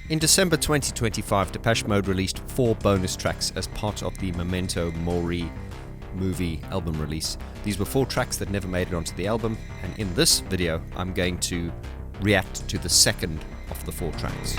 In December 2025, Depeche Mode released 4 bonus tracks as part of the Memento Mori movie album release. These were 4 tracks that never made it onto the album, and in this video I'm going to react to the second of the 4 tracks.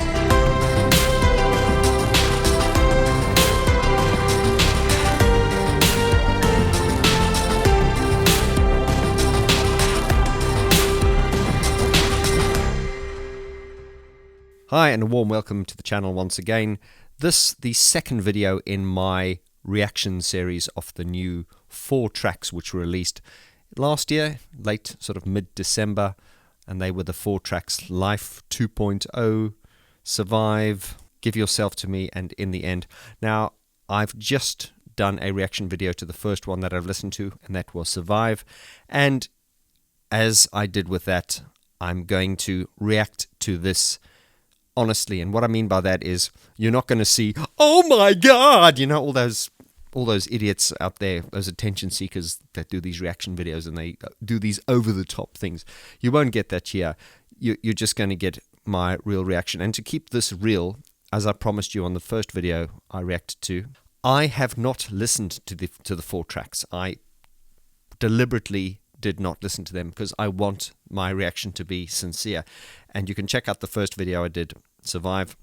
Hi and a warm welcome to the channel once again. This the second video in my reaction series of the new 4 tracks which were released last year, late sort of mid-December, and they were the 4 tracks: Life 2.0, Survive, Give Yourself to Me, and In the End. Now, I've just done a reaction video to the first one that I've listened to, and that was Survive, and as I did with that, I'm going to react to this honestly. And what I mean by that is you're not going to see, oh my god, you know, all those idiots out there, those attention seekers that do these reaction videos and they do these over the top things. You won't get that here. You're just going to get my real reaction. And to keep this real, as I promised you on the first video I reacted to, I have not listened to the 4 tracks. I deliberately did not listen to them because I want my reaction to be sincere. And you can check out the first video I did, Survive.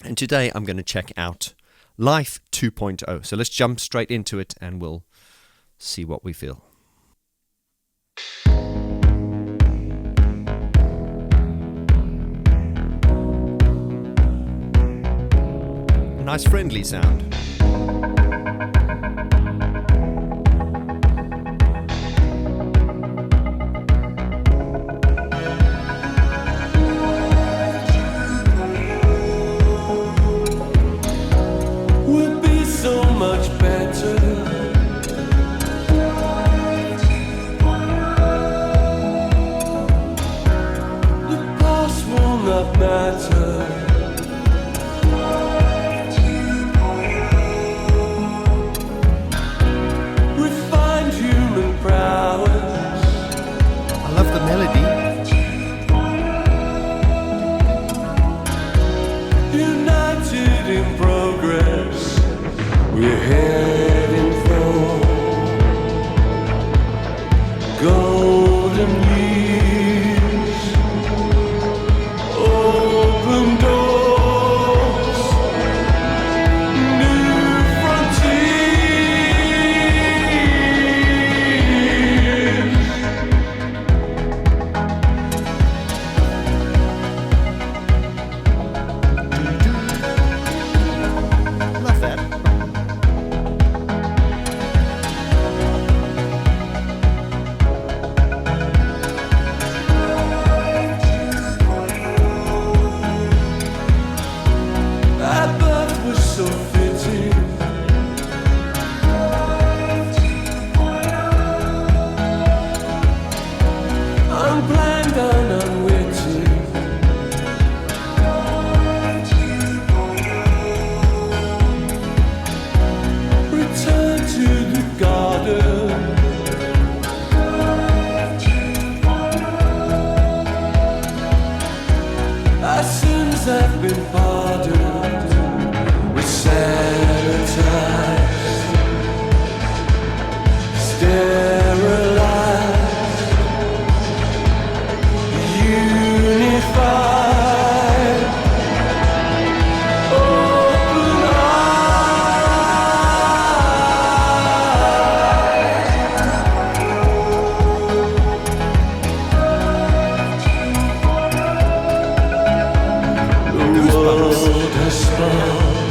And today I'm going to check out Life 2.0. So let's jump straight into it and we'll see what we feel. Nice friendly sound. We're heading for golden years, open doors, new Love that. have been pardoned, we're sanitized, sterilized, unified, open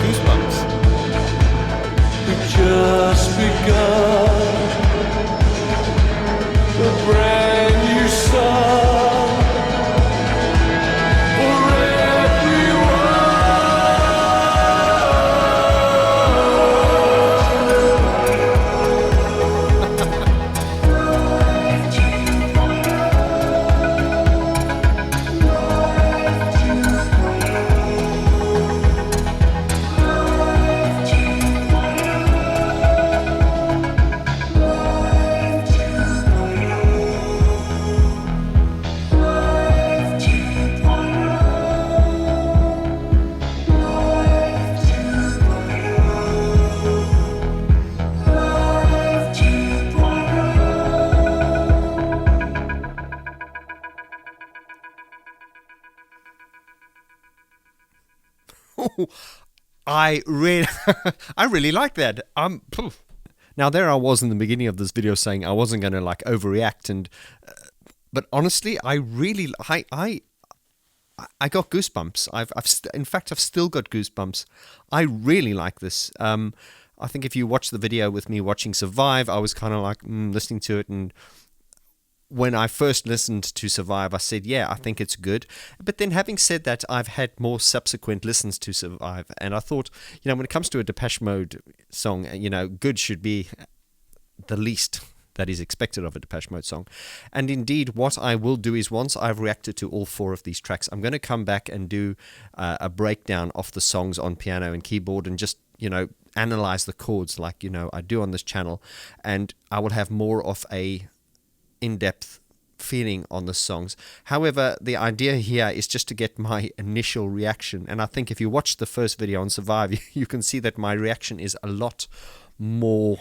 Goosebumps. We've just begun a brand new song for I really, I really like that. Poof. Now there I was in the beginning of this video saying I wasn't going to like overreact, and but honestly, I really, I got goosebumps. In fact, I've still got goosebumps. I really like this. I think if you watch the video with me watching Survive, I was kind of like listening to it, and when I first listened to Survive, I said, yeah, I think it's good. But then having said that, I've had more subsequent listens to Survive, and I thought, when it comes to a Depeche Mode song, good should be the least that is expected of a Depeche Mode song. And indeed, what I will do is once I've reacted to all 4 of these tracks, I'm going to come back and do a breakdown of the songs on piano and keyboard and just, analyze the chords like, I do on this channel. And I will have more of a in-depth feeling on the songs. However, the idea here is just to get my initial reaction. And I think if you watch the first video on Survive, you can see that my reaction is a lot more,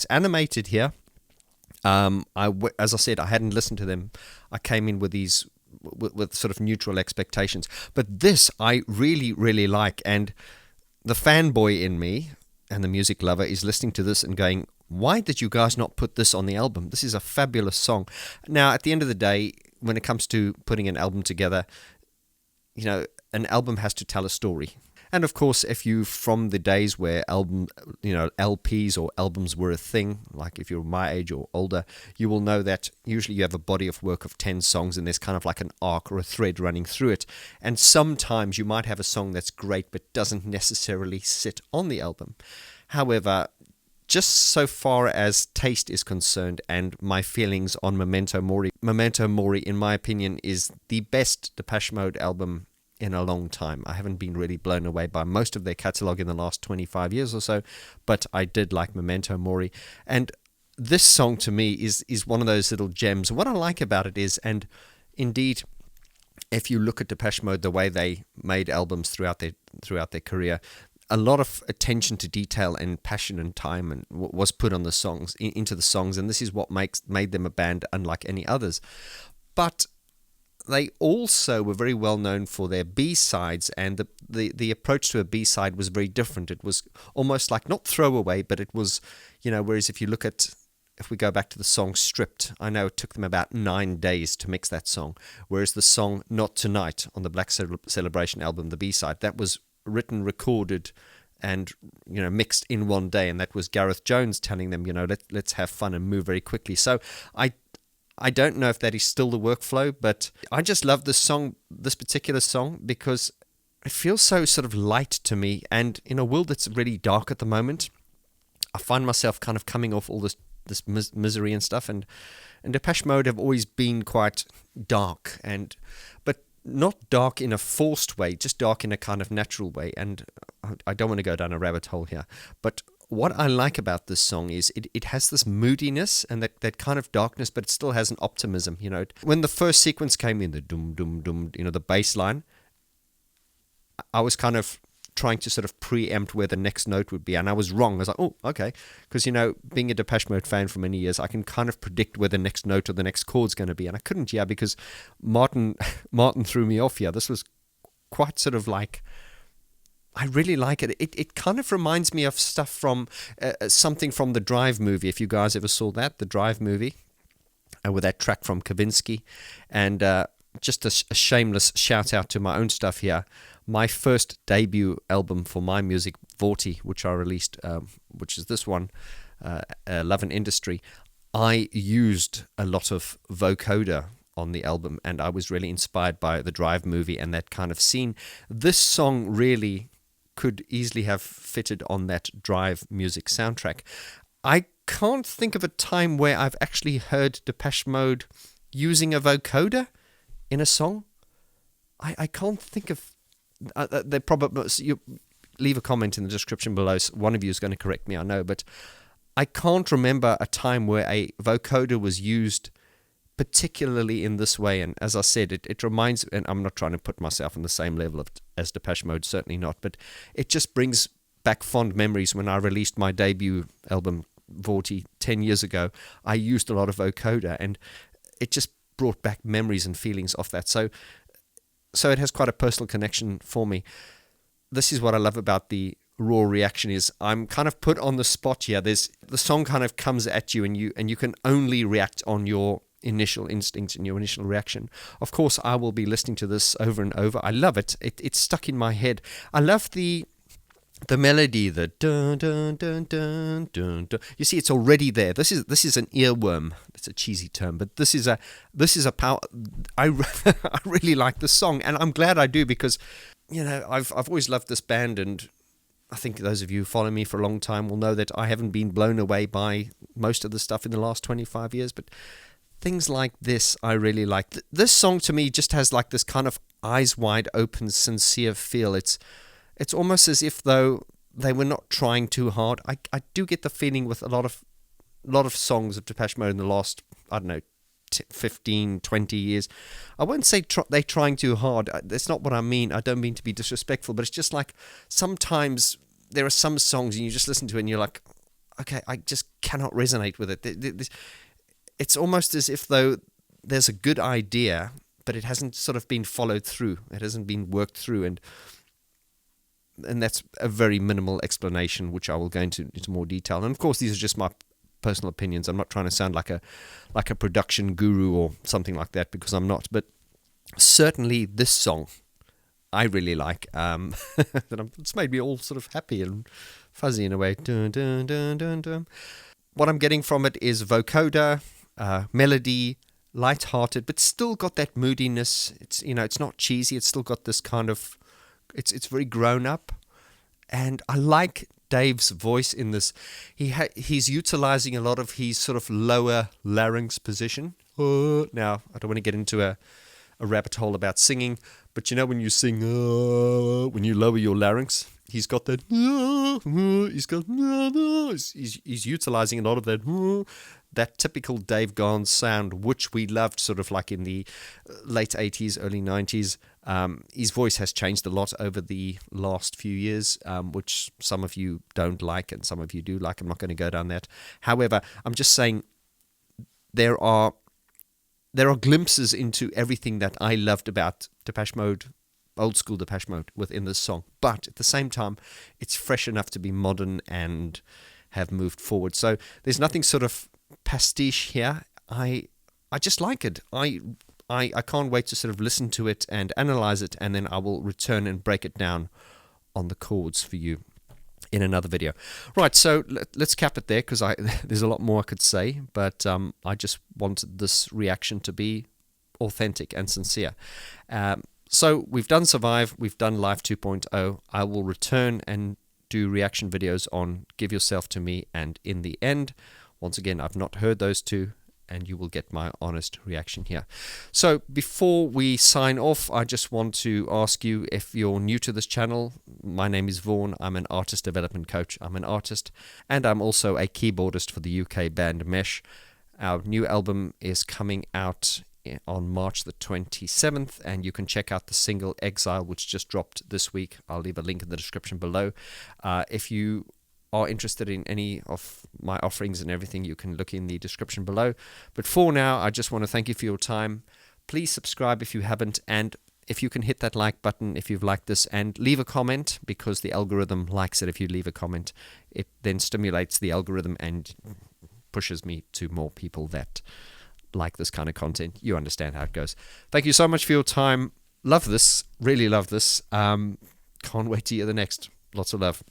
animated here. As I said, I hadn't listened to them. I came in with these with sort of neutral expectations. But this I really, really like. And the fanboy in me and the music lover is listening to this and going, why did you guys not put this on the album? This is a fabulous song. Now, at the end of the day, when it comes to putting an album together, an album has to tell a story. And of course, if you from the days where LPs or albums were a thing, like if you're my age or older, you will know that usually you have a body of work of 10 songs and there's kind of like an arc or a thread running through it. And sometimes you might have a song that's great but doesn't necessarily sit on the album. However, just so far as taste is concerned and my feelings on Memento Mori, in my opinion, is the best Depeche Mode album in a long time. I haven't been really blown away by most of their catalogue in the last 25 years or so, but I did like Memento Mori. And this song to me is one of those little gems. What I like about it is, and indeed, if you look at Depeche Mode, the way they made albums throughout their career, a lot of attention to detail and passion and time and was put on the songs, into the songs, and this is what made them a band unlike any others. But they also were very well known for their B-sides, and the approach to a B-side was very different. It was almost like not throwaway, but it was, whereas if we go back to the song Stripped, I know it took them about 9 days to mix that song, whereas the song Not Tonight on the Black Celebration album, the B-side, that was written, recorded, and mixed in 1 day, and that was Gareth Jones telling them, let's have fun and move very quickly. So I don't know if that is still the workflow, but I just love this song, this particular song, because it feels so sort of light to me. And in a world that's really dark at the moment, I find myself kind of coming off all this misery and stuff. And Depeche Mode have always been quite dark, but not dark in a forced way, just dark in a kind of natural way. And I don't want to go down a rabbit hole here, but what I like about this song is it has this moodiness and that kind of darkness, but it still has an optimism. When the first sequence came in, the dum dum dum, the bass line, I was kind of trying to sort of preempt where the next note would be, and I was wrong. I was like, oh, okay, because being a Depeche Mode fan for many years, I can kind of predict where the next note or the next chord's going to be, and I couldn't, because Martin threw me off here. This was quite sort of like, I really like it. It kind of reminds me of stuff from something from the Drive movie. If you guys ever saw that, the Drive movie, with that track from Kavinsky. And just a shameless shout out to my own stuff here. My first debut album for my music, Vorti, which I released, which is this one, Love and Industry, I used a lot of vocoder on the album, and I was really inspired by the Drive movie and that kind of scene. This song really could easily have fitted on that Drive music soundtrack. I can't think of a time where I've actually heard Depeche Mode using a vocoder in a song. I can't think of... they probably... You leave a comment in the description below. One of you is going to correct me, I know, but I can't remember a time where a vocoder was used particularly in this way. And as I said, it reminds, and I'm not trying to put myself on the same level as Depeche Mode, certainly not, but it just brings back fond memories. When I released my debut album, Vorti, 10 years ago, I used a lot of vocoder, and it just brought back memories and feelings of that. So it has quite a personal connection for me. this is what I love about the raw reaction is I'm kind of put on the spot here. The song kind of comes at you, and you can only react on your initial instinct and your initial reaction. Of course, I will be listening to this over and over. I love it. It's stuck in my head. I love the melody, the dun dun dun dun dun dun. You see, it's already there. This is an earworm. It's a cheesy term, but this is a power. I really like this song, and I'm glad I do, because I've always loved this band, and I think those of you who follow me for a long time will know that I haven't been blown away by most of the stuff in the last 25 years, but things like this I really like. This song to me just has like this kind of eyes wide open, sincere feel. It's almost as if though they were not trying too hard. I do get the feeling with a lot of songs of Depeche Mode in the last, I don't know, 15, 20 years. I won't say they're trying too hard. That's not what I mean. I don't mean to be disrespectful, but it's just like sometimes there are some songs and you just listen to it and you're like, okay, I just cannot resonate with it. It's almost as if though there's a good idea, but it hasn't sort of been followed through. It hasn't been worked through, and that's a very minimal explanation, which I will go into more detail. And of course, these are just my personal opinions. I'm not trying to sound like a production guru or something like that, because I'm not. But certainly this song I really like. It's made me all sort of happy and fuzzy in a way. Dun, dun, dun, dun, dun. What I'm getting from it is vocoder, melody, light-hearted, but still got that moodiness. It's not cheesy. It's still got this kind of, it's very grown up, and I like Dave's voice in this. He's utilizing a lot of his sort of lower larynx position. Now, I don't want to get into a rabbit hole about singing, but when you sing, when you lower your larynx, he's got that. He's utilizing a lot of that typical Dave Gahan sound, which we loved sort of like in the late 80s, early 90s. His voice has changed a lot over the last few years, which some of you don't like and some of you do like. I'm not going to go down that. However, I'm just saying there are glimpses into everything that I loved about Depeche Mode, old school Depeche Mode, within this song. But at the same time, it's fresh enough to be modern and have moved forward. So there's nothing sort of pastiche here. I just like it. I can't wait to sort of listen to it and analyze it, and then I will return and break it down on the chords for you in another video. Right, so let's cap it there, because there's a lot more I could say, but I just wanted this reaction to be authentic and sincere. So we've done Survive, we've done Live 2.0. I will return and do reaction videos on Give Yourself to Me and In the End. Once again, I've not heard those two, and you will get my honest reaction here. So before we sign off, I just want to ask you, if you're new to this channel, my name is Vaughn. I'm an artist development coach. I'm an artist, and I'm also a keyboardist for the UK band Mesh. Our new album is coming out on March the 27th, and you can check out the single Exile, which just dropped this week. I'll leave a link in the description below. If you are interested in any of my offerings and everything, you can look in the description below. But for now, I just want to thank you for your time. Please subscribe if you haven't, and if you can hit that like button if you've liked this, and leave a comment, because the algorithm likes it if you leave a comment. It then stimulates the algorithm and pushes me to more people that like this kind of content. You understand how it goes. Thank you so much for your time. Love this. Really love this. Can't wait to hear the next. Lots of love.